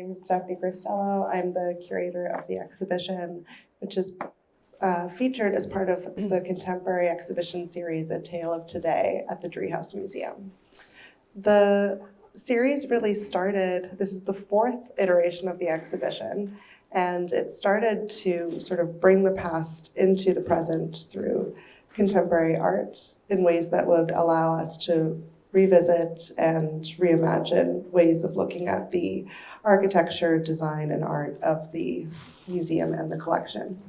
name is Stephanie Cristello. I'm the curator of the exhibition, which is featured as part of the contemporary exhibition series, A Tale of Today, at the Driehaus Museum. The series really started, this is the fourth iteration of the exhibition, and it started to sort of bring the past into the present through contemporary art in ways that would allow us to revisit and reimagine ways of looking at the architecture, design, and art of the museum and the collection.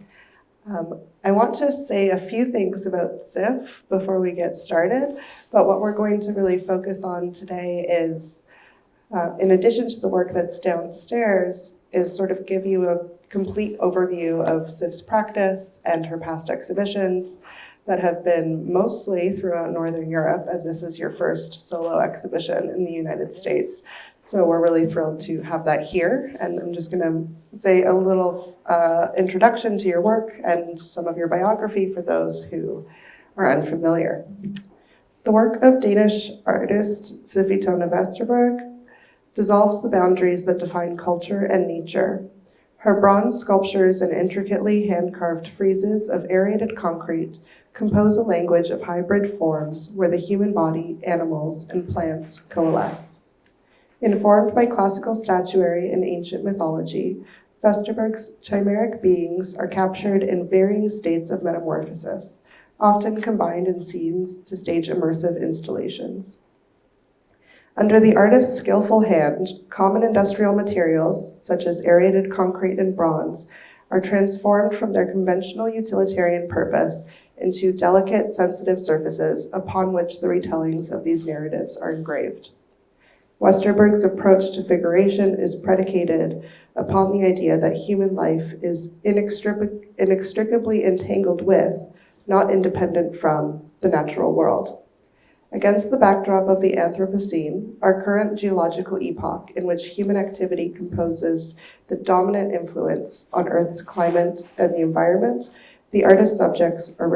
I want to say a few things about Sif before we get started, but what we're going to really focus on today is, in addition to the work that's downstairs, is sort of give you a complete overview of Sif's practice and her past exhibitions that have been mostly throughout Northern Europe, and this is your first solo exhibition in the United States. So we're really thrilled to have that here, and I'm just gonna say a little introduction to your work and some of your biography for those who are unfamiliar. The work of Danish artist Sif Itona Westerberg dissolves the boundaries that define culture and nature. Her bronze sculptures and intricately hand-carved friezes of aerated concrete compose a language of hybrid forms where the human body, animals, and plants coalesce. Informed by classical statuary and ancient mythology, Westerberg's chimeric beings are captured in varying states of metamorphosis, often combined in scenes to stage immersive installations. Under the artist's skillful hand, common industrial materials, such as aerated concrete and bronze, are transformed from their conventional utilitarian purpose into delicate, sensitive surfaces upon which the retellings of these narratives are engraved. Westerberg's approach to figuration is predicated upon the idea that human life is inextricably entangled with, not independent from, the natural world. Against the backdrop of the Anthropocene, our current geological epoch in which human activity composes the dominant influence on Earth's climate and the environment, the artist's subjects are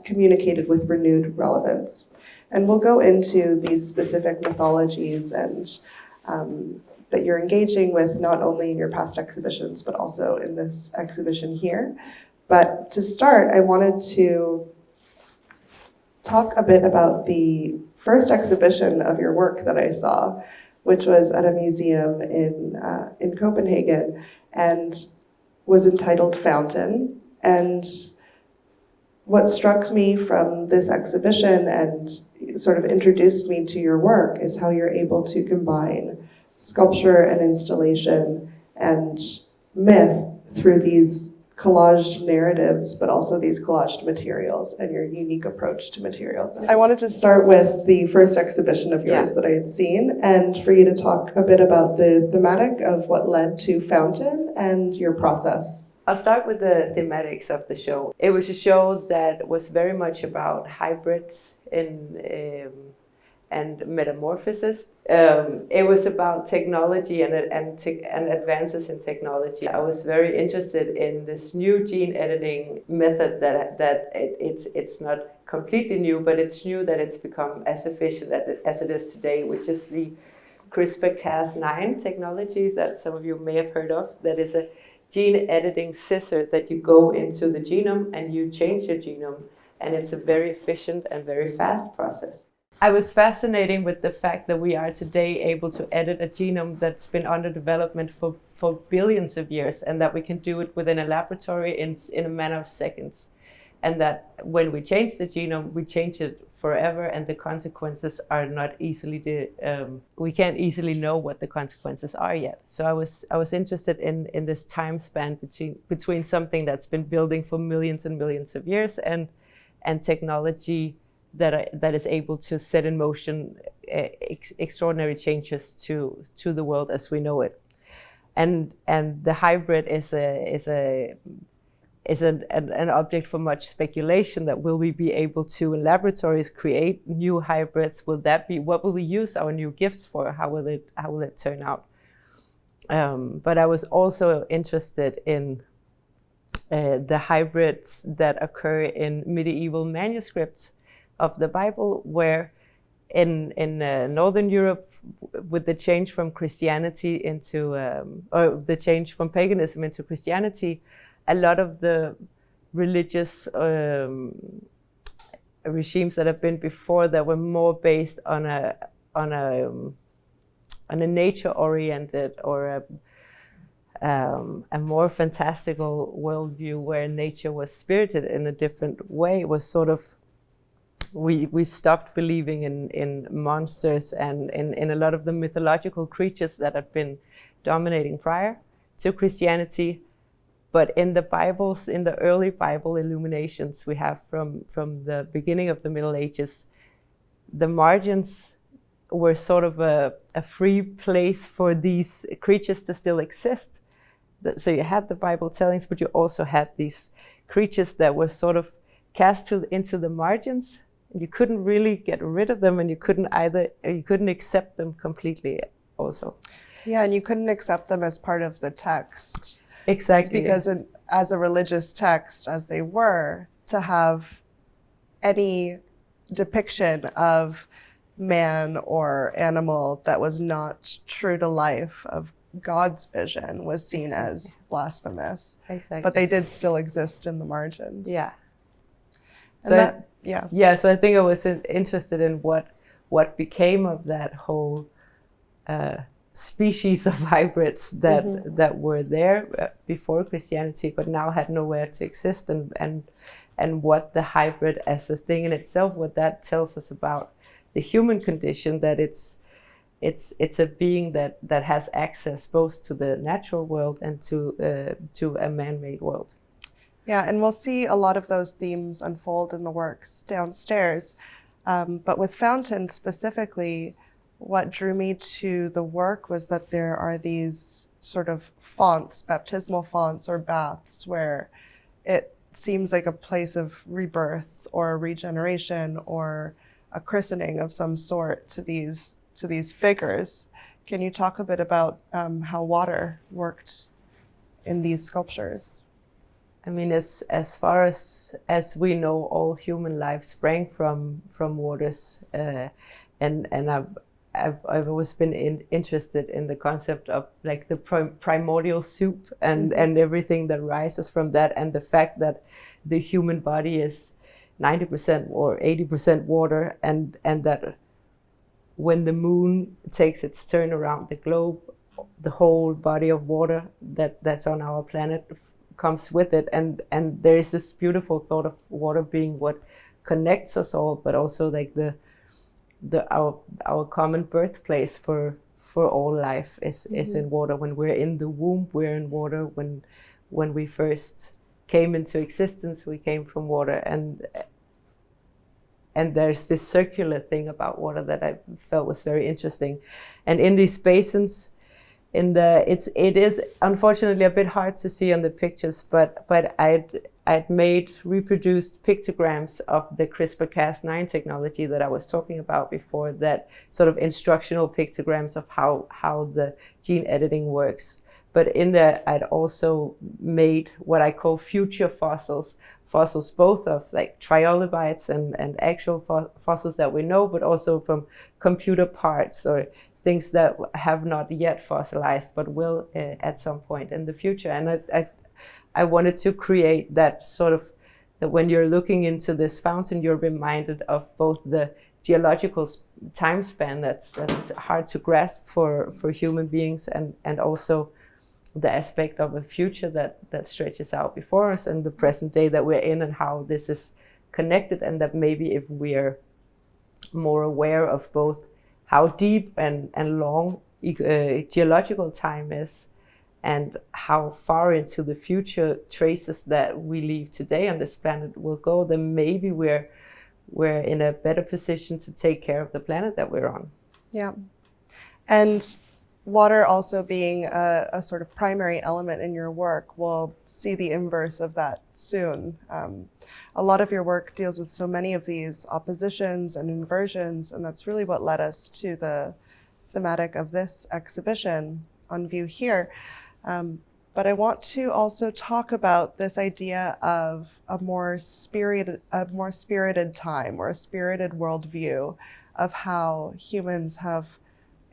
communicated with renewed relevance. And we'll go into these specific mythologies and that you're engaging with not only in your past exhibitions, but also in this exhibition here. But to start, I wanted to talk a bit about the first exhibition of your work that I saw, which was at a museum in Copenhagen and was entitled Fountain. And what struck me from this exhibition and sort of introduced me to your work is how you're able to combine sculpture and installation and myth through these collaged narratives, but also these collaged materials and your unique approach to materials. I wanted to start with the first exhibition of yours that I had seen, and for you to talk a bit about the thematic of what led to Fountain and your process. I'll start with the thematics of the show. It was a show that was very much about hybrids and metamorphosis. It was about technology and advances in technology. I was very interested in this new gene editing method that it's not completely new, but it's new that it's become as efficient as it is today, which is the CRISPR-Cas9 technology that some of you may have heard of. That is a gene editing scissor that you go into the genome and you change your genome, and it's a very efficient and very fast process. I was fascinated with the fact that we are today able to edit a genome that's been under development for billions of years, and that we can do it within a laboratory in a matter of seconds. And that when we change the genome, we change it forever, and the consequences are not easily, we can't easily know what the consequences are yet. So I was interested in this time span between something that's been building for millions and millions of years and technology that is able to set in motion extraordinary changes to the world as we know it. And the hybrid is an object for much speculation. That will we be able to, in laboratories, create new hybrids? Will that be, what will we use our new gifts for? How will it turn out? But I was also interested in the hybrids that occur in medieval manuscripts of the Bible, where in Northern Europe, with the change from Christianity into, or the change from paganism into Christianity, a lot of the religious regimes that have been before that were more based on a nature-oriented or a more fantastical worldview where nature was spirited in a different way, was sort of, we stopped believing in monsters and in a lot of the mythological creatures that had been dominating prior to Christianity. But in the Bibles, in the early Bible illuminations we have from the beginning of the Middle Ages, the margins were sort of a free place for these creatures to still exist. So you had the Bible tellings, but you also had these creatures that were sort of cast into the margins. You couldn't really get rid of them, and you couldn't accept them completely also. Yeah, and you couldn't accept them as part of the text. Exactly. Because as a religious text, as they were, to have any depiction of man or animal that was not true to life, of God's vision, was seen as blasphemous. Exactly. But they did still exist in the margins. Yeah. So so I think I was interested in what became of that whole species of hybrids that were there before Christianity, but now had nowhere to exist, and what the hybrid as a thing in itself, what that tells us about the human condition, that it's a being that has access both to the natural world and to a man-made world. Yeah, and we'll see a lot of those themes unfold in the works downstairs. But with Fountain specifically, what drew me to the work was that there are these sort of fonts, baptismal fonts or baths, where it seems like a place of rebirth or regeneration or a christening of some sort to these figures. Can you talk a bit about how water worked in these sculptures? I mean, as far as we know, all human life sprang from waters, and I've always been interested in the concept of like the primordial soup and everything that rises from that, and the fact that the human body is 90% or 80% water, and that when the moon takes its turn around the globe, the whole body of water that's on our planet comes with it, and there is this beautiful thought of water being what connects us all, but also like our common birthplace for all life is in water. When we're in the womb, we're in water. When we first came into existence, we came from water, and there's this circular thing about water that I felt was very interesting. And in these basins, it is unfortunately a bit hard to see on the pictures, but I'd reproduced pictograms of the CRISPR-Cas9 technology that I was talking about before, that sort of instructional pictograms of how the gene editing works. But in there, I'd also made what I call future fossils both of like trilobites and actual fossils that we know, but also from computer parts or things that have not yet fossilized, but will at some point in the future. And I wanted to create that sort of, that when you're looking into this fountain, you're reminded of both the geological time span that's hard to grasp for human beings, and also the aspect of a future that stretches out before us, and the present day that we're in, and how this is connected, and that maybe if we're more aware of both how deep and long geological time is, and how far into the future traces that we leave today on this planet will go, then maybe we're in a better position to take care of the planet that we're on. Yeah. And water also being a sort of primary element in your work, we'll see the inverse of that soon. A lot of your work deals with so many of these oppositions and inversions, and that's really what led us to the thematic of this exhibition on view here. But I want to also talk about this idea of a more spirited time, or a spirited worldview, of how humans have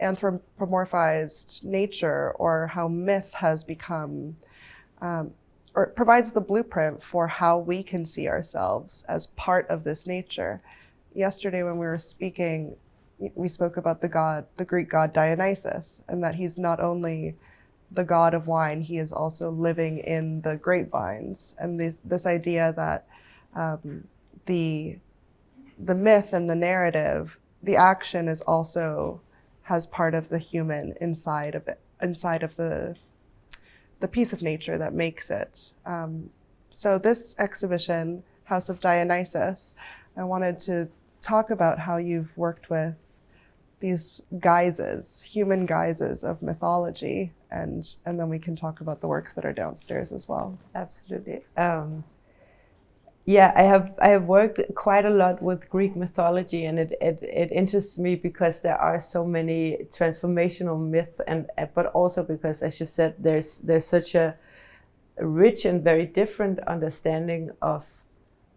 anthropomorphized nature, or how myth has become, or it provides the blueprint for how we can see ourselves as part of this nature. Yesterday when we were speaking, we spoke about the Greek god Dionysus, and that he's not only the god of wine, he is also living in the grapevines. And this idea that the myth and the narrative, the action is also has part of the human inside of it, inside of the piece of nature that makes it. So this exhibition, House of Dionysus, I wanted to talk about how you've worked with these guises, human guises of mythology, and then we can talk about the works that are downstairs as well. Absolutely. Yeah, I have worked quite a lot with Greek mythology, and it interests me because there are so many transformational myths, but also because, as you said, there's such a rich and very different understanding of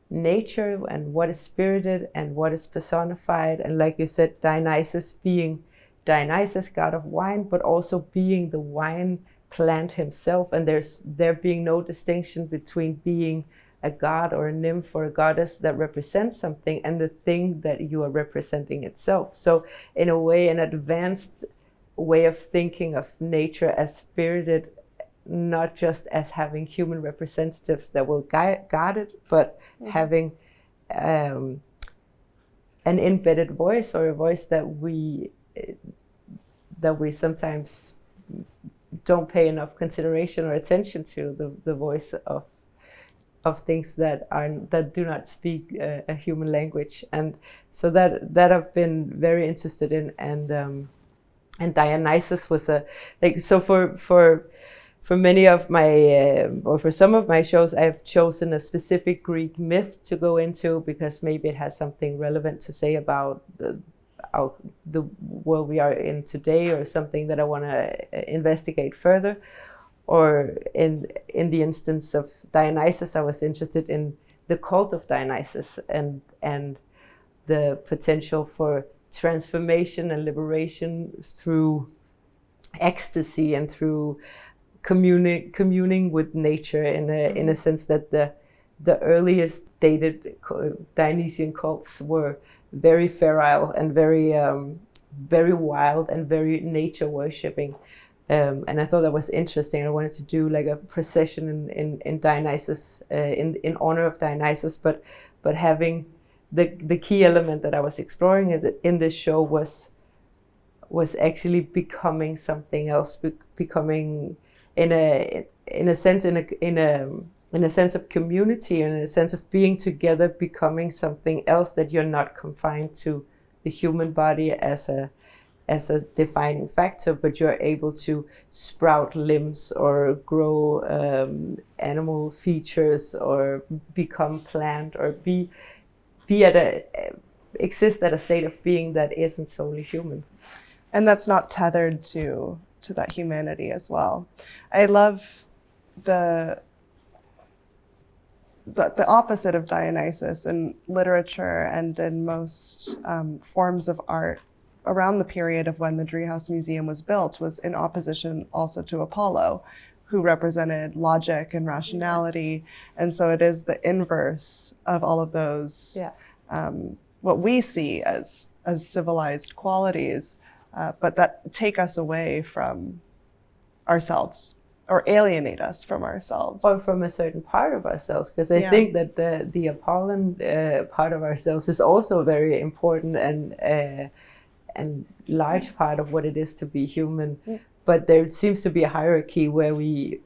nature and what is spirited and what is personified. And like you said, Dionysus being Dionysus, god of wine, but also being the wine plant himself, and there being no distinction between being a god or a nymph or a goddess that represents something and the thing that you are representing itself. So in a way, an advanced way of thinking of nature as spirited, not just as having human representatives that will guard it, but having an embedded voice, or a voice that we sometimes don't pay enough consideration or attention to, the voice of things that do not speak a human language. And so that I've been very interested in, and Dionysus was for many of my or for some of my shows, I've chosen a specific Greek myth to go into, because maybe it has something relevant to say about the world we are in today, or something that I want to investigate further. Or in the instance of Dionysus, I was interested in the cult of Dionysus and the potential for transformation and liberation through ecstasy and through communing with nature, in a sense that the earliest dated Dionysian cults were very feral and very wild and very nature worshipping. And I thought that was interesting. I wanted to do like a procession in Dionysus, in honor of Dionysus, but having the key element that I was exploring in this show was actually becoming something else, becoming in a sense of community, and in a sense of being together, becoming something else, that you're not confined to the human body as a defining factor, but you're able to sprout limbs or grow animal features, or become plant, or exist at a state of being that isn't solely human. And that's not tethered to that humanity as well. I love the opposite of Dionysus in literature and in most forms of art around the period of when the Driehaus Museum was built, was in opposition also to Apollo, who represented logic and rationality. And so it is the inverse of all of those, what we see as civilized qualities, but that take us away from ourselves, or alienate us from ourselves. Or from a certain part of ourselves, because I think that the Apollon part of ourselves is also very important and large part of what it is to be human. Yeah. But there seems to be a hierarchy where we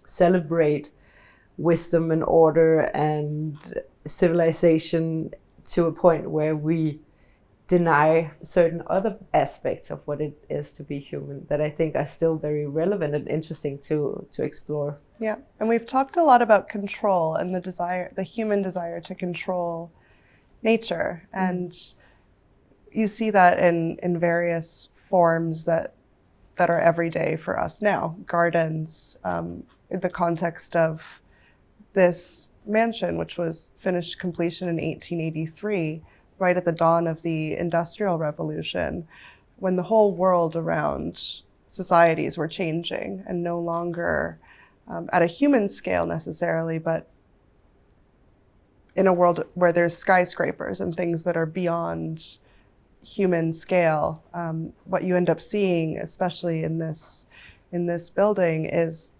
celebrate wisdom and order and civilization to a point where we deny certain other aspects of what it is to be human, that I think are still very relevant and interesting to explore. Yeah, and we've talked a lot about control and the human desire to control nature, and you see that in various forms that are everyday for us now. Gardens, in the context of this mansion, which was finished completion in 1883, right at the dawn of the Industrial Revolution, when the whole world around societies were changing and no longer at a human scale necessarily, but in a world where there's skyscrapers and things that are beyond human scale. What you end up seeing, especially in this building, is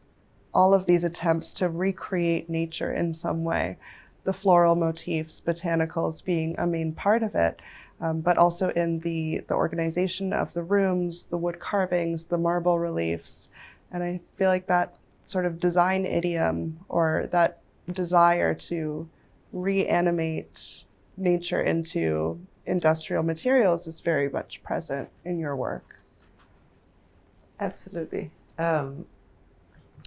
all of these attempts to recreate nature in some way. The floral motifs, botanicals being a main part of it, but also in the organization of the rooms, the wood carvings, the marble reliefs. And I feel like that sort of design idiom, or that desire to reanimate nature into industrial materials, is very much present in your work. Absolutely. I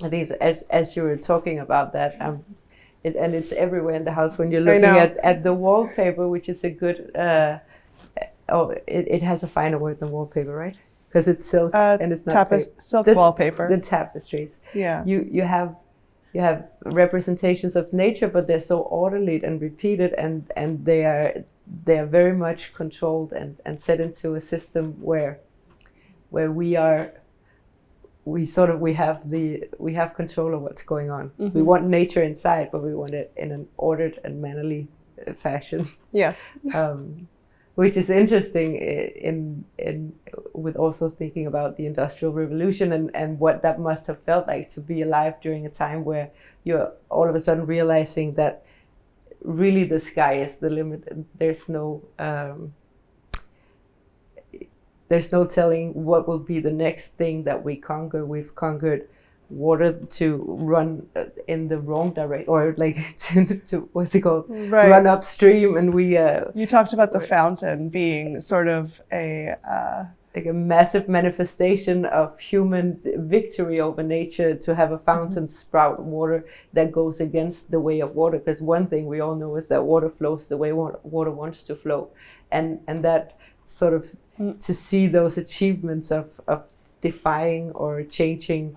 think as you were talking about that, and it's everywhere in the house when you're looking at the wallpaper, which is a good, it has a finer word than wallpaper, right? Because it's silk and it's not silk wallpaper. The tapestries. Yeah. You have representations of nature, but they're so orderly and repeated, and they are very much controlled and set into a system where we have control of what's going on. Mm-hmm. We want nature inside, but we want it in an ordered and mannerly fashion. Yeah. Which is interesting in with also thinking about the Industrial Revolution and what that must have felt like to be alive during a time where you're all of a sudden realizing that really the sky is the limit. There's no telling what will be the next thing that we conquer. We've conquered water to run in the wrong direction, or like to what's it called? Right. Run upstream, and we. You talked about the fountain being sort of like a massive manifestation of human victory over nature, to have a fountain sprout water that goes against the way of water. Because one thing we all know is that water flows the way water wants to flow, and that sort of to see those achievements of defying or changing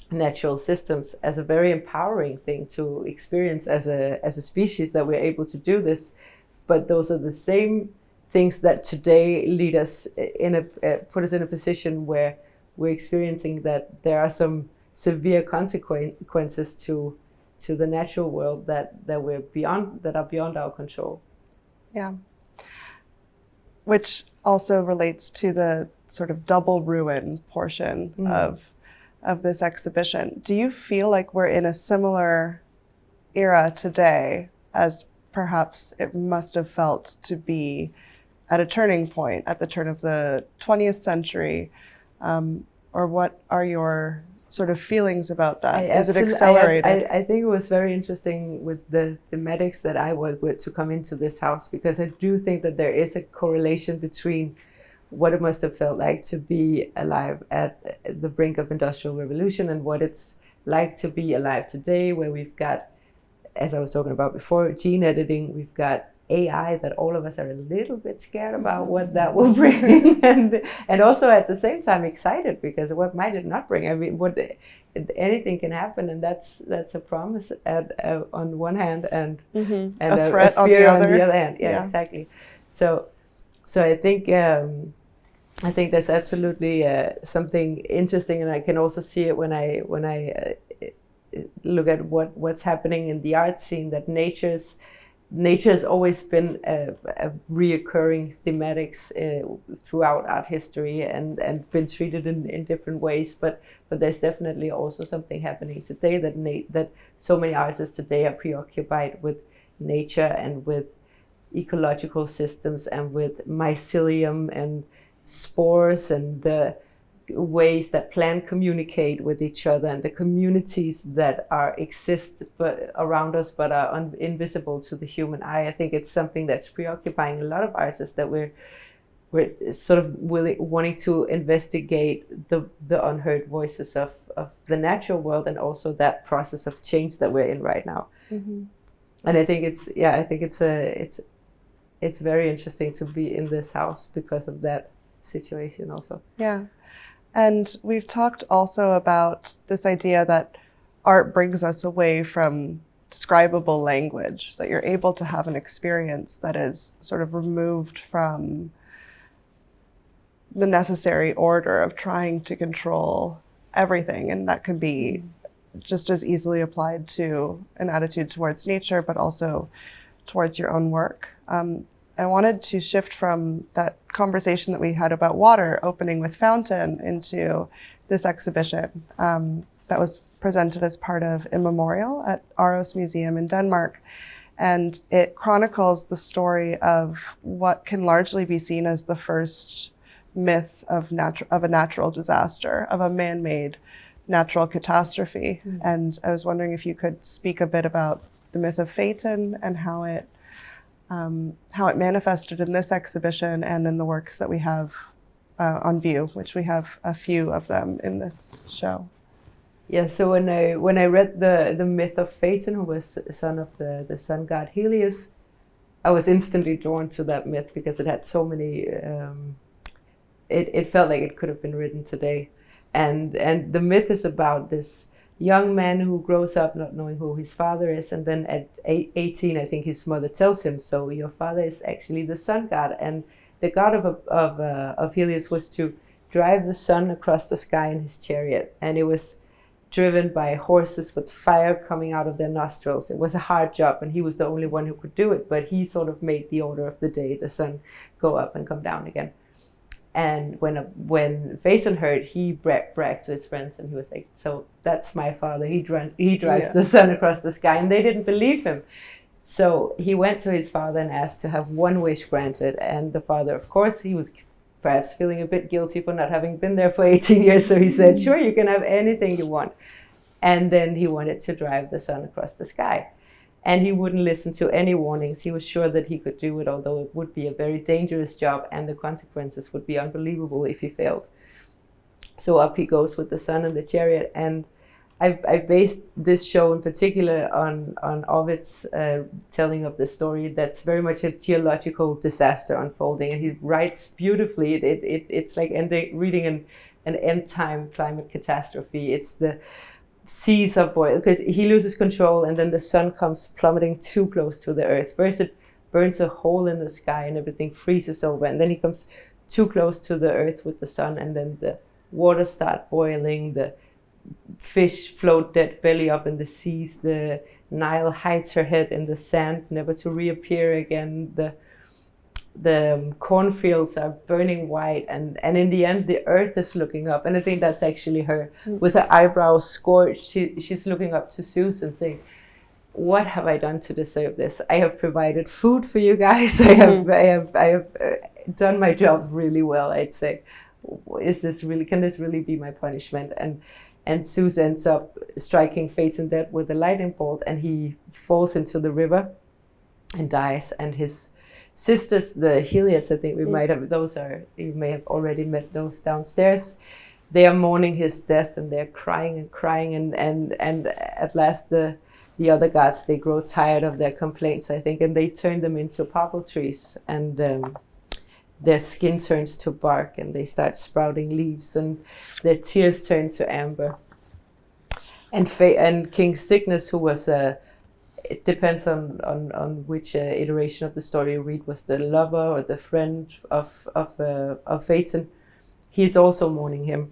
natural systems as a very empowering thing to experience as a species, that we're able to do this. But those are the same things that today lead us put us in a position where we're experiencing that there are some severe consequences to the natural world that are beyond our control. Yeah. Which also relates to the sort of double ruin portion of this exhibition. Do you feel like we're in a similar era today as perhaps it must have felt to be at a turning point at the turn of the 20th century? Or what are your sort of feelings about that? Is it accelerated? I think it was very interesting with the thematics that I work with to come into this house, because I do think that there is a correlation between what it must have felt like to be alive at the brink of Industrial Revolution and what it's like to be alive today, where we've got, as I was talking about before, gene editing, we've got AI that all of us are a little bit scared about what that will bring, and also at the same time excited, because what might it not bring? I mean, anything can happen, and that's a promise on one hand, and a threat a fear on the other hand. Yeah, exactly. So I think that's absolutely something interesting, and I can also see it when I look at what's happening in the art scene, that nature has always been a reoccurring thematics throughout art history and been treated in different ways. But there's definitely also something happening today that so many artists today are preoccupied with nature and with ecological systems and with mycelium and spores and the ways that plants communicate with each other and the communities that exist around us but are invisible to the human eye. I think it's something that's preoccupying a lot of artists, that we're sort of wanting to investigate the unheard voices of the natural world, and also that process of change that we're in right now. And I think it's very interesting to be in this house because of that situation also. Yeah. And we've talked also about this idea that art brings us away from describable language, that you're able to have an experience that is sort of removed from the necessary order of trying to control everything. And that can be just as easily applied to an attitude towards nature, but also towards your own work. I wanted to shift from that conversation that we had about water, opening with fountain, into this exhibition that was presented as part of a memorial at Aarhus Museum in Denmark. And it chronicles the story of what can largely be seen as the first myth of a natural disaster, of a man-made natural catastrophe. And I was wondering if you could speak a bit about the myth of Phaeton and how it manifested in this exhibition and in the works that we have on view, which we have a few of them in this show. Yeah, so when I read the myth of Phaeton, who was son of the sun god Helios, I was instantly drawn to that myth because it had so many. It felt like it could have been written today, and the myth is about this young man who grows up not knowing who his father is, and then at 18, I think his mother tells him, "So your father is actually the sun god," and the god of Helios was to drive the sun across the sky in his chariot, and it was driven by horses with fire coming out of their nostrils. It was a hard job, and he was the only one who could do it, but he sort of made the order of the day, the sun go up and come down again. And when Phaeton heard, he bragged to his friends, and he was like, "So that's my father. He drives the sun across the sky," and they didn't believe him. So he went to his father and asked to have one wish granted, and the father, of course, he was perhaps feeling a bit guilty for not having been there for 18 years, so he said, "Sure, you can have anything you want." And then he wanted to drive the sun across the sky. And he wouldn't listen to any warnings. He was sure that he could do it, although it would be a very dangerous job and the consequences would be unbelievable if he failed. So up he goes with the sun and the chariot. And I've based this show in particular on Ovid's telling of the story that's very much a geological disaster unfolding. And he writes beautifully. It's like reading an end-time climate catastrophe. It's the seas are boiling because he loses control, and then the sun comes plummeting too close to the earth. First it burns a hole in the sky and everything freezes over, and then he comes too close to the earth with the sun, and then the water start boiling, the fish float dead belly up in the seas, the Nile hides her head in the sand never to reappear again, the cornfields are burning white, and in the end the earth is looking up, and I think that's actually her with her eyebrows scorched. She's looking up to Zeus and saying, "What have I done to deserve this? I have provided food for you guys. I have done my job really well, I'd say. Can this really be my punishment?" And Zeus ends up striking Phaeton dead with a lightning bolt, and he falls into the river and dies, and his sisters, the Helios, I think you may have already met those downstairs. They are mourning his death, and they're crying and crying, and at last the other gods, they grow tired of their complaints, I think, and they turn them into popple trees, and their skin turns to bark, and they start sprouting leaves, and their tears turn to amber. And King Cygnus, who was it depends on which iteration of the story you read, was the lover or the friend of Phaeton. He's also mourning him,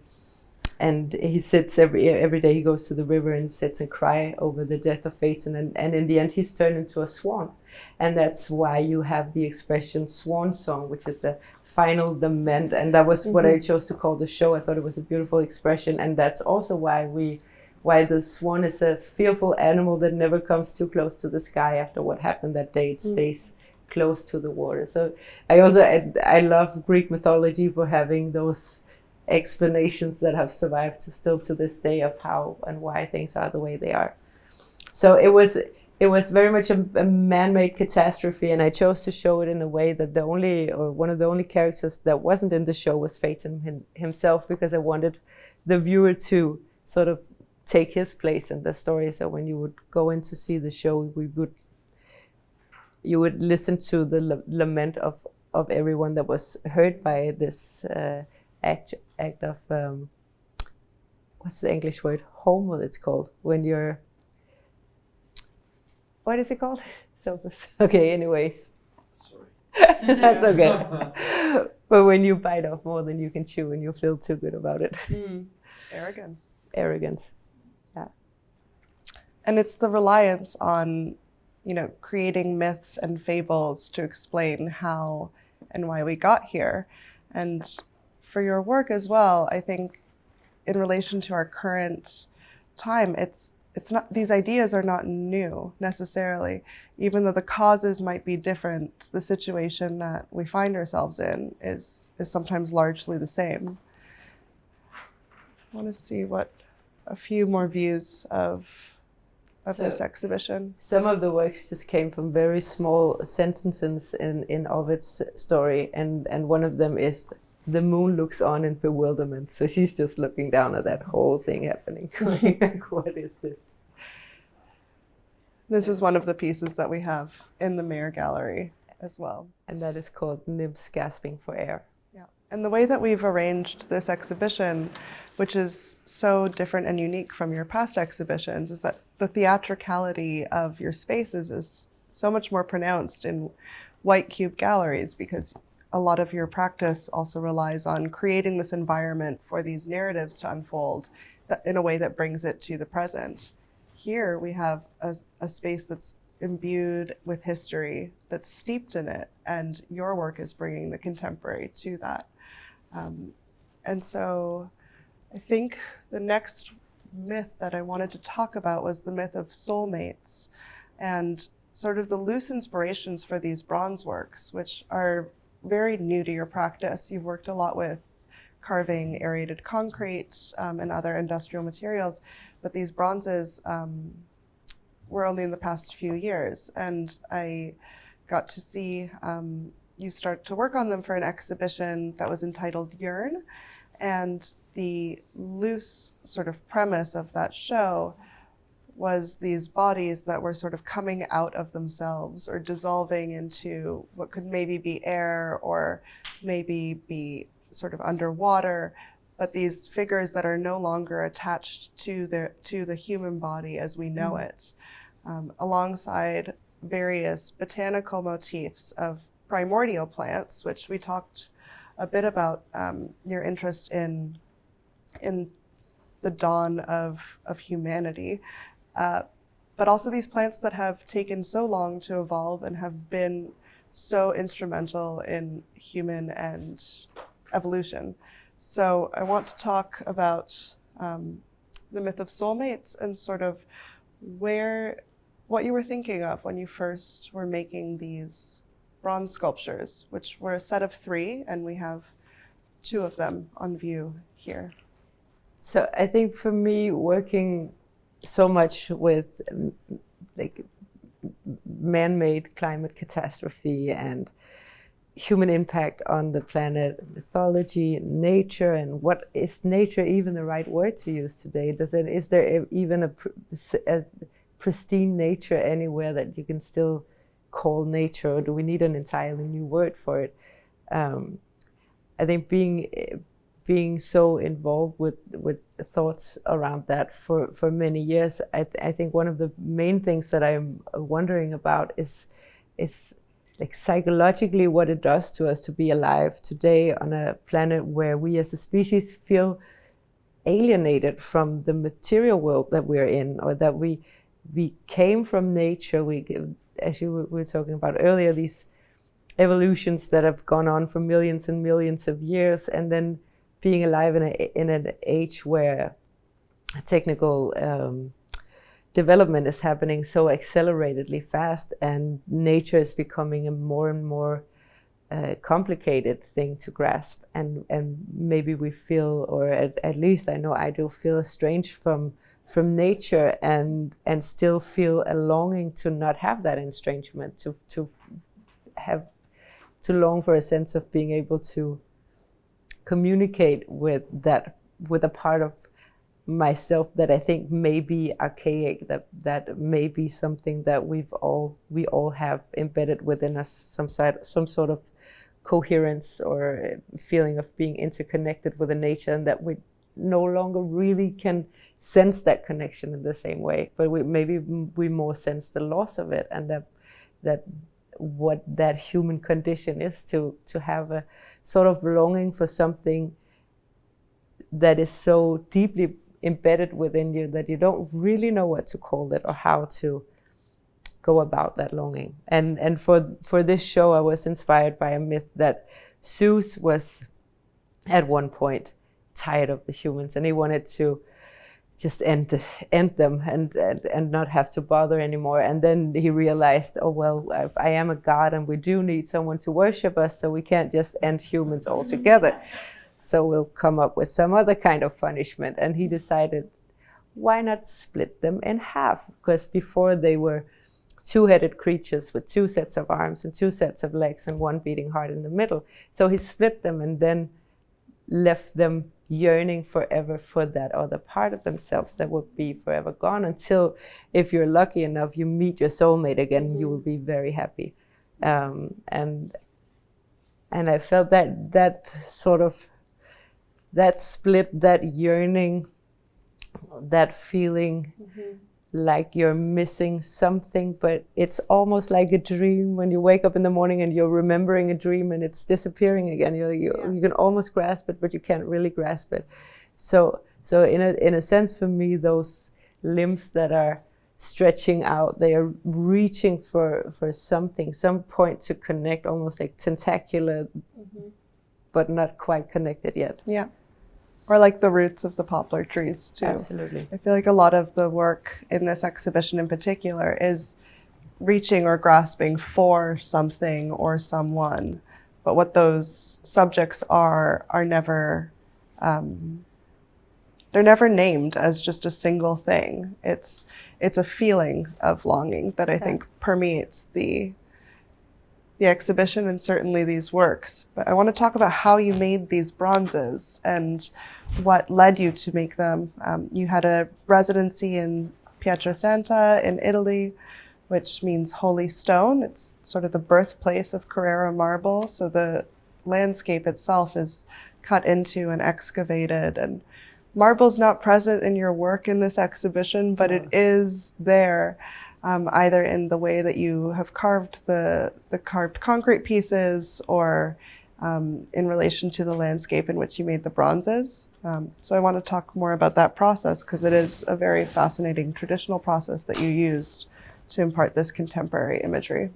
and he sits every day. He goes to the river and sits and cry over the death of Phaeton, and in the end he's turned into a swan, and that's why you have the expression swan song, which is a final lament, and that was what I chose to call the show. I thought it was a beautiful expression, and that's also why the swan is a fearful animal that never comes too close to the sky after what happened that day. It stays close to the water. So I love Greek mythology for having those explanations that have survived still to this day of how and why things are the way they are. So it was very much a man-made catastrophe, and I chose to show it in a way that one of the only characters that wasn't in the show was Phaeton himself, because I wanted the viewer to sort of take his place in the story. So when you would go in to see the show, you would listen to the lament of everyone that was hurt by this act of what's the English word? Homo, it's called, when you're what is it called? Sophus. Okay, anyways. Sorry. That's okay. But when you bite off more than you can chew and you feel too good about it. Arrogance. Arrogance. And it's the reliance on, creating myths and fables to explain how and why we got here. And for your work as well, I think in relation to our current time, it's not, these ideas are not new necessarily. Even though the causes might be different, the situation that we find ourselves in is sometimes largely the same. I want to see what a few more views of this exhibition. Some of the works just came from very small sentences in Ovid's story, and one of them is, "The moon looks on in bewilderment." So she's just looking down at that whole thing happening. Like, what is this? This is one of the pieces that we have in the Mayor Gallery as well. And that is called Nymphs Gasping for Air. Yeah. And the way that we've arranged this exhibition, which is so different and unique from your past exhibitions, is that the theatricality of your spaces is so much more pronounced in white cube galleries, because a lot of your practice also relies on creating this environment for these narratives to unfold in a way that brings it to the present. Here we have a space that's imbued with history, that's steeped in it, and your work is bringing the contemporary to that. And so I think the next myth that I wanted to talk about was the myth of soulmates, and sort of the loose inspirations for these bronze works, which are very new to your practice. You've worked a lot with carving aerated concrete and other industrial materials, but these bronzes were only in the past few years. And I got to see you start to work on them for an exhibition that was entitled Yearn. And the loose sort of premise of that show was these bodies that were sort of coming out of themselves or dissolving into what could maybe be air or maybe be sort of underwater, but these figures that are no longer attached to the human body as we know it, alongside various botanical motifs of primordial plants, which we talked a bit about your interest in the dawn of humanity. But also these plants that have taken so long to evolve and have been so instrumental in human and evolution. So I want to talk about the myth of soulmates and sort of what you were thinking of when you first were making these bronze sculptures, which were a set of 3, and we have 2 of them on view here. So I think for me, working so much with like man-made climate catastrophe and human impact on the planet, mythology, nature, and what is nature even the right word to use today? Is there even a pristine nature anywhere that you can still call nature, or do we need an entirely new word for it? I think being so involved with thoughts around that for many years, I think one of the main things that I'm wondering about is like psychologically what it does to us to be alive today on a planet where we as a species feel alienated from the material world that we're in, or that we came from nature. As you were talking about earlier, these evolutions that have gone on for millions and millions of years, and then being alive in an age where technical development is happening so acceleratedly fast, and nature is becoming a more and more complicated thing to grasp. And maybe we feel, or at least I know I do, feel estranged from nature, and still feel a longing to not have that estrangement, to long for a sense of being able to communicate with a part of myself that I think may be archaic, that may be something that we all have embedded within us, some sort of coherence or feeling of being interconnected with the nature, and that we no longer really can sense that connection in the same way, but maybe we more sense the loss of it, and that what that human condition is to have a sort of longing for something that is so deeply embedded within you that you don't really know what to call it or how to go about that longing. And for this show, I was inspired by a myth that Zeus was at one point tired of the humans, and he wanted to just end them and not have to bother anymore. And then he realized, oh well, I am a god, and we do need someone to worship us, so we can't just end humans altogether. So we'll come up with some other kind of punishment. And he decided, why not split them in half? Because before they were two-headed creatures with two sets of arms and two sets of legs and one beating heart in the middle. So he split them and then left them yearning forever for that other part of themselves that would be forever gone, until, if you're lucky enough, you meet your soulmate again, you will be very happy. And I felt that sort of, that split, that yearning, that feeling like you're missing something, but it's almost like a dream when you wake up in the morning and you're remembering a dream and it's disappearing again. You can almost grasp it, but you can't really grasp it. So in a sense, for me, those limbs that are stretching out, they are reaching for something, some point to connect, almost like tentacular, but not quite connected yet. Yeah. Or like the roots of the poplar trees too. Absolutely. I feel like a lot of the work in this exhibition in particular is reaching or grasping for something or someone, but what those subjects are never, they're never named as just a single thing. It's a feeling of longing that I think permeates the exhibition and certainly these works. But I want to talk about how you made these bronzes and what led you to make them. You had a residency in Pietrasanta in Italy, which means holy stone. It's sort of the birthplace of Carrara marble. So the landscape itself is cut into and excavated, and marble's not present in your work in this exhibition, but it is there. Either in the way that you have carved the carved concrete pieces, or in relation to the landscape in which you made the bronzes. So I want to talk more about that process, because it is a very fascinating traditional process that you used to impart this contemporary imagery.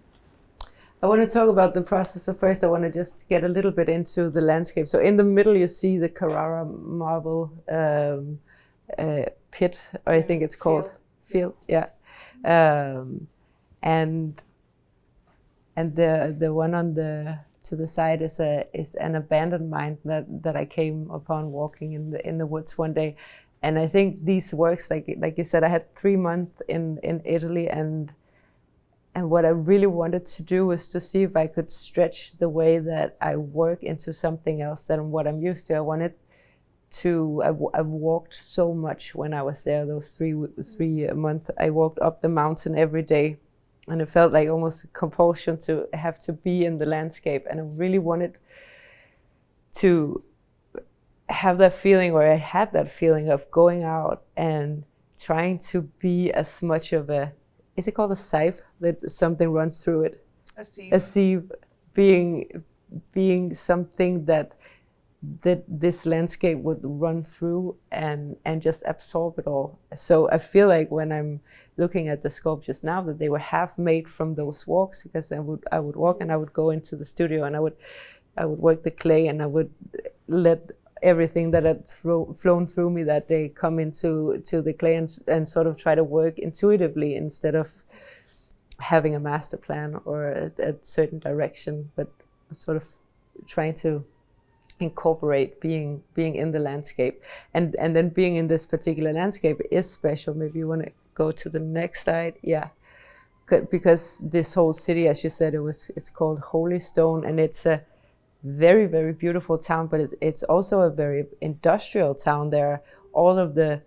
I want to talk about the process, but first I want to just get a little bit into the landscape. So in the middle you see the Carrara marble pit, or I think it's called field. Yeah. And the one on to the side is an abandoned mine that I came upon walking in the woods one day. And I think these works, like you said, I had 3 months in Italy, and what I really wanted to do was to see if I could stretch the way that I work into something else than what I'm used to. I walked so much when I was there. Those 3 months, I walked up the mountain every day, and it felt like almost a compulsion to have to be in the landscape. And I really wanted to have that feeling, or I had that feeling of going out and trying to be as much of a, is it called a sieve, that something runs through it? A sieve, being something that this landscape would run through and just absorb it all. So I feel like when I'm looking at the sculptures now, that they were half made from those walks, because I would walk and I would go into the studio and I would work the clay, and I would let everything that had flown through me that day come into the clay, and sort of try to work intuitively instead of having a master plan or a certain direction, but sort of trying to incorporate being in the landscape. And then being in this particular landscape is special. Maybe you want to go to the next slide. Yeah, because this whole city, as you said, it's called Holy Stone, and it's a very, very beautiful town, but it's also a very industrial town. There, all of the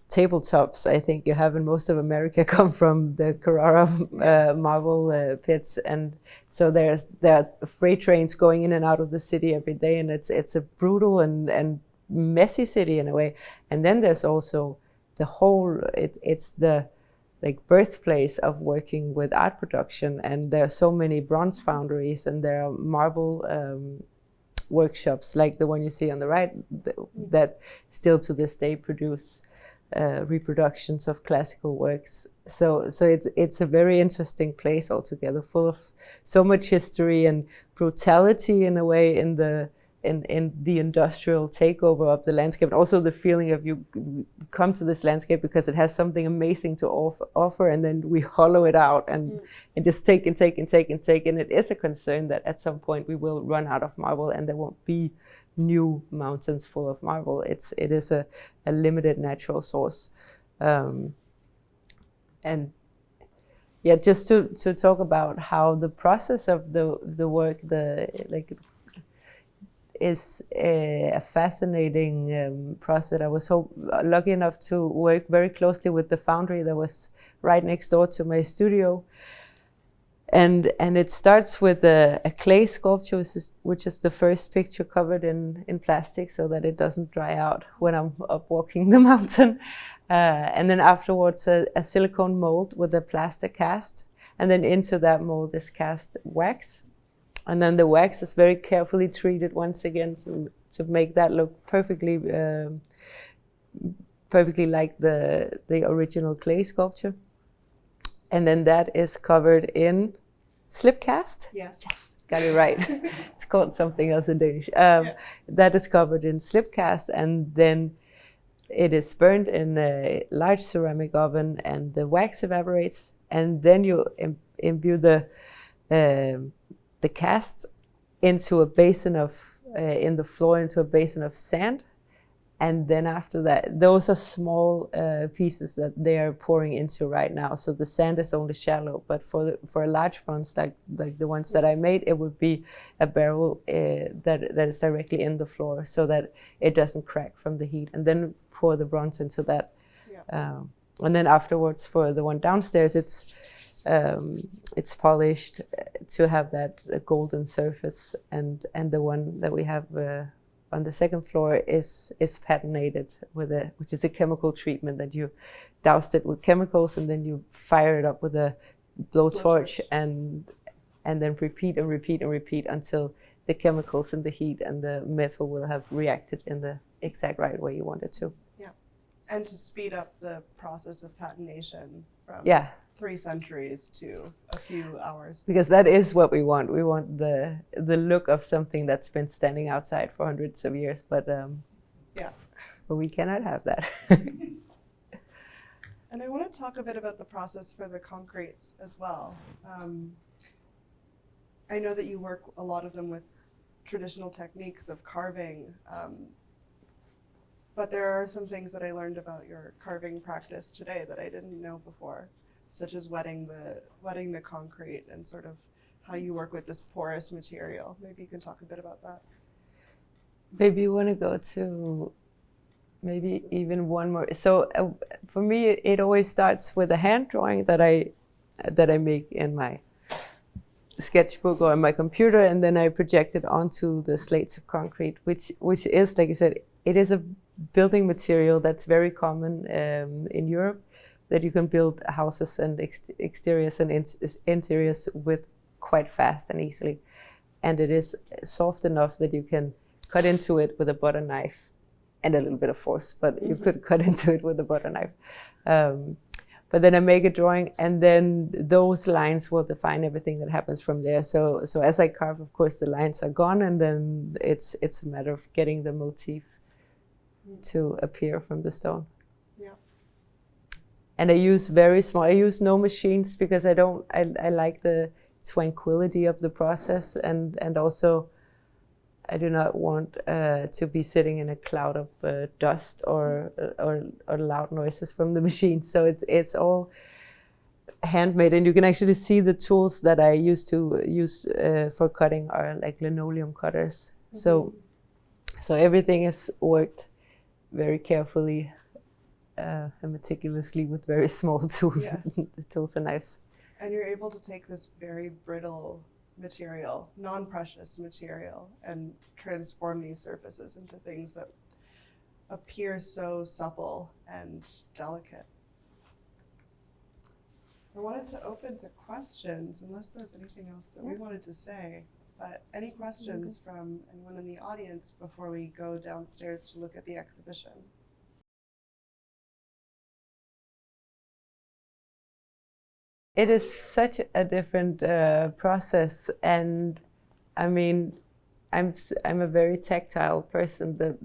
tabletops I think you have in most of America come from the Carrara marble pits, and so there are freight trains going in and out of the city every day, and it's a brutal and messy city in a way. And then there's also the whole, it's the like birthplace of working with art production, and there are so many bronze foundries, and there are marble workshops like the one you see on the right that still to this day produce reproductions of classical works. So it's a very interesting place altogether, full of so much history and brutality in a way in the industrial takeover of the landscape, and also the feeling of you come to this landscape because it has something amazing to offer, and then we hollow it out and just take and take and take and take. And it is a concern that at some point we will run out of marble and there won't be new mountains full of marble. It is a limited natural source. And yeah, just to talk about how the process of the work, is a fascinating process. I was lucky enough to work very closely with the foundry that was right next door to my studio. And it starts with a clay sculpture, which is the first picture covered in plastic so that it doesn't dry out when I'm up walking the mountain. And then afterwards a silicone mold with a plaster cast. And then into that mold is cast wax. And then the wax is very carefully treated once again to make that look perfectly like the original clay sculpture. And then that is covered in slip cast. Yes, got it right. It's called something else in Danish. That is covered in slip cast, and then it is burned in a large ceramic oven, and the wax evaporates, and then you imbue the cast into a basin of in the floor into a basin of sand, and then after that, those are small pieces that they are pouring into right now. So the sand is only shallow, but for a large bronze like the ones that I made, it would be a barrel that is directly in the floor, so that it doesn't crack from the heat, and then pour the bronze into that. And then afterwards, for the one downstairs, it's polished to have that golden surface, and the one that we have on the second floor is patinated which is a chemical treatment that you doused it with chemicals, and then you fire it up with a blowtorch and then repeat and repeat and repeat until the chemicals and the heat and the metal will have reacted in the exact right way you want it to. Yeah, and to speed up the process of patination from 3 centuries to a few hours. Because that is what we want. We want the look of something that's been standing outside for hundreds of years, but we cannot have that. And I want to talk a bit about the process for the concretes as well. I know that you work a lot of them with traditional techniques of carving, but there are some things that I learned about your carving practice today that I didn't know before, such as wetting the concrete and sort of how you work with this porous material. Maybe you can talk a bit about that. Maybe you want to go to maybe even one more. So for me, it always starts with a hand drawing that I make in my sketchbook or on my computer, and then I project it onto the slates of concrete, which is, like I said, it is a building material that's very common in Europe, that you can build houses and exteriors and interiors with quite fast and easily. And it is soft enough that you can cut into it with a butter knife and a little bit of force, but you could cut into it with a butter knife. But then I make a drawing, and then those lines will define everything that happens from there. So as I carve, of course, the lines are gone, and then it's a matter of getting the motif to appear from the stone. And I use very small, I use no machines because I like the tranquility of the process, and also I do not want to be sitting in a cloud of dust or loud noises from the machine. So it's all handmade, and you can actually see the tools that I used to use for cutting are like linoleum cutters. So everything is worked very carefully and meticulously with very small tools, tools and knives. And you're able to take this very brittle material, non-precious material, and transform these surfaces into things that appear so supple and delicate. I wanted to open to questions, unless there's anything else that we wanted to say. But any questions from anyone in the audience before we go downstairs to look at the exhibition? It is such a different process, and I mean, I'm a very tactile person. The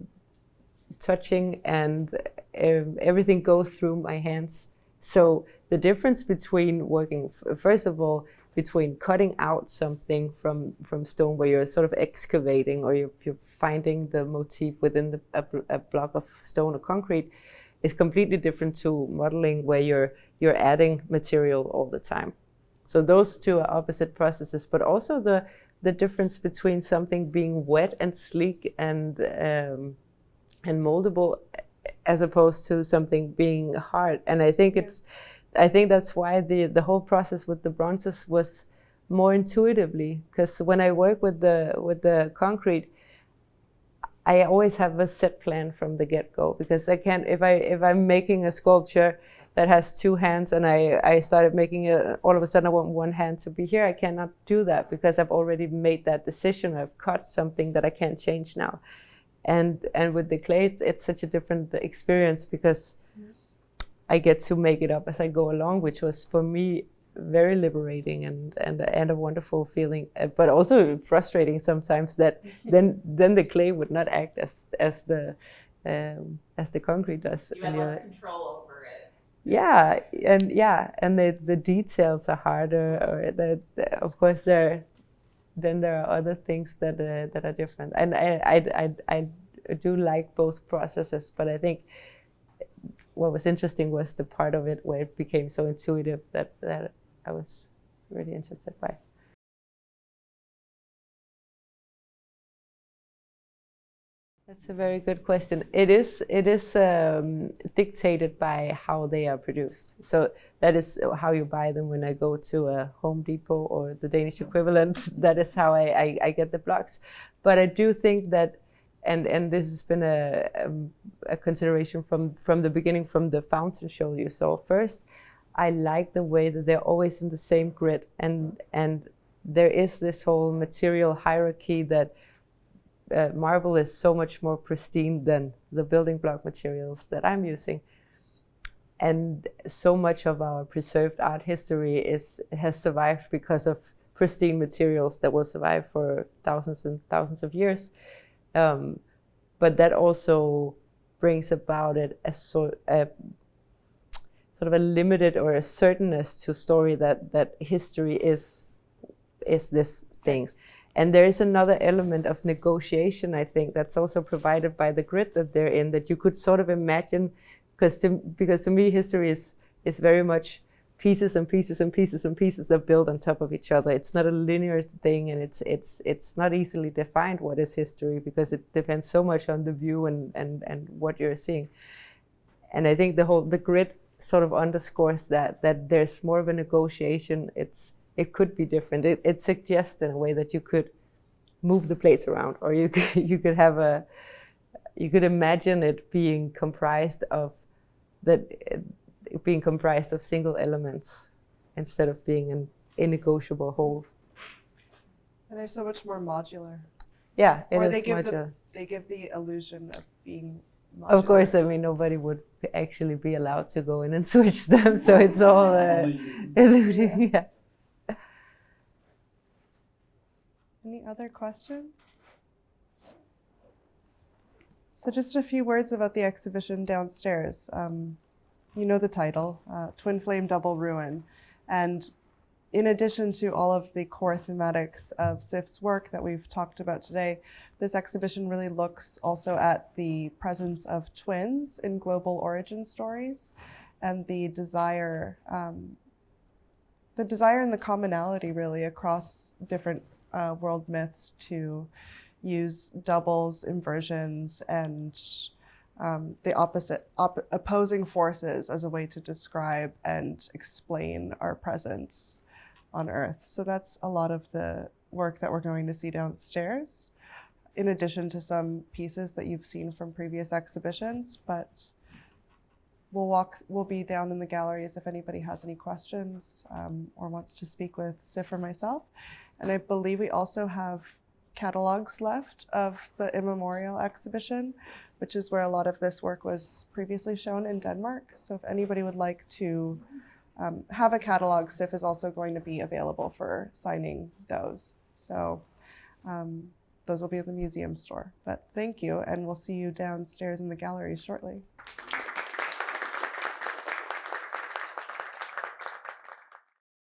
touching and everything goes through my hands. So the difference between working, first of all, between cutting out something from stone, where you're sort of excavating, or you're finding the motif within a block of stone or concrete, is completely different to modeling, where you're adding material all the time. So those two are opposite processes, but also the difference between something being wet and sleek and moldable, as opposed to something being hard. And I think that's why the whole process with the bronzes was more intuitively, because when I work with the concrete, I always have a set plan from the get-go, because I can't, if I'm making a sculpture that has two hands and I started making it, all of a sudden I want one hand to be here, I cannot do that, because I've already made that decision. I've cut something that I can't change now. And with the clay, it's such a different experience, because I get to make it up as I go along, which was for me very liberating and a wonderful feeling, but also frustrating sometimes that then the clay would not act as the concrete does. You have less control over it. Yeah, and the details are harder, or of course there are other things that are different, and I do like both processes, but I think what was interesting was the part of it where it became so intuitive that I was really interested by. That's a very good question. It is dictated by how they are produced. So that is how you buy them. When I go to a Home Depot or the Danish equivalent, that is how I get the blocks. But I do think that, and this has been a consideration from the beginning, from the fountain show you saw first. I like the way that they're always in the same grid, and there is this whole material hierarchy that marble is so much more pristine than the building block materials that I'm using. And so much of our preserved art history has survived because of pristine materials that will survive for thousands and thousands of years. But that also brings about it a sort of a limited or a certainness to story that history is this thing. And there is another element of negotiation, I think, that's also provided by the grid that they're in, that you could sort of imagine, because to me history is very much pieces and pieces and pieces and pieces that build on top of each other. It's not a linear thing, and it's not easily defined what is history, because it depends so much on the view and what you're seeing. And I think the grid sort of underscores that there's more of a negotiation. It could be different. It suggests in a way that you could move the plates around, or you could imagine it being comprised of single elements instead of being an innegotiable whole. And they're so much more modular. Yeah, it or is they give modular. They give the illusion of being modular. Of course, I mean, nobody would actually be allowed to go in and switch them, so it's all eluding. Yeah. Any other questions? So just a few words about the exhibition downstairs. You know the title, Twin Flame Double Ruin. And in addition to all of the core thematics of Sif's work that we've talked about today, this exhibition really looks also at the presence of twins in global origin stories, and the desire and the commonality really across different world myths to use doubles, inversions, and the opposing forces as a way to describe and explain our presence on Earth. So that's a lot of the work that we're going to see downstairs. in addition to some pieces that you've seen from previous exhibitions, but we'll be down in the galleries if anybody has any questions or wants to speak with Sif or myself. And I believe we also have catalogs left of the immemorial exhibition, which is where a lot of this work was previously shown in Denmark. So if anybody would like to have a catalog, Sif is also going to be available for signing those. So those will be at the museum store. But thank you, and we'll see you downstairs in the gallery shortly.